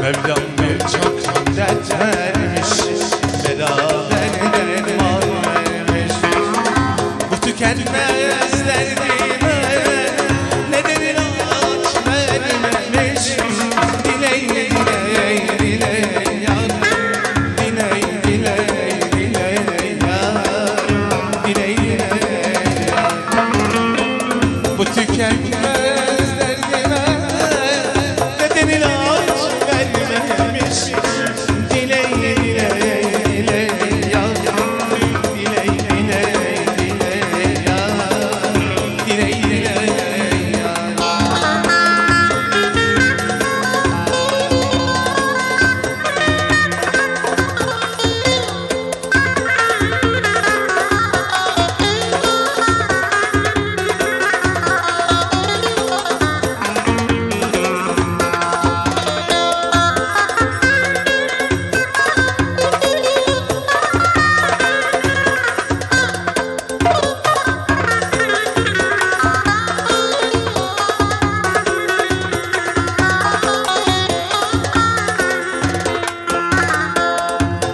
Mevlam birçok dert vermiş, beraber derman vermiş. Bu tükenmez derdime neden ilaç vermemiş? Diley diley diley yar, diley diley diley yar, diley diley yar. Bu tükenmez derdime neden ilaç vermemiş? Diley diley diley yar, diley diley diley yar, diley diley yar.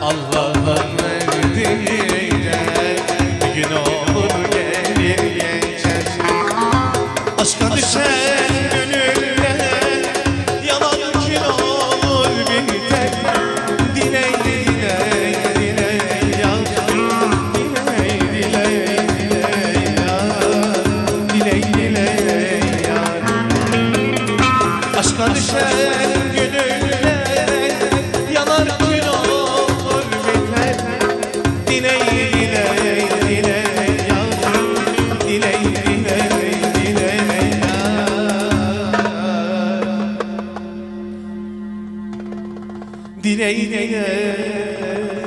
Allah'ın verdiğine bir gün olur gelir geçer. Aşka düşen gönüller yalan kül olur biter. Diley diley diley yar, diley diley diley yar, diley diley yar. Aşka düşen gönüller yalan kül olur biter. Diley diley diley yar, diley diley diley yar, diley diley.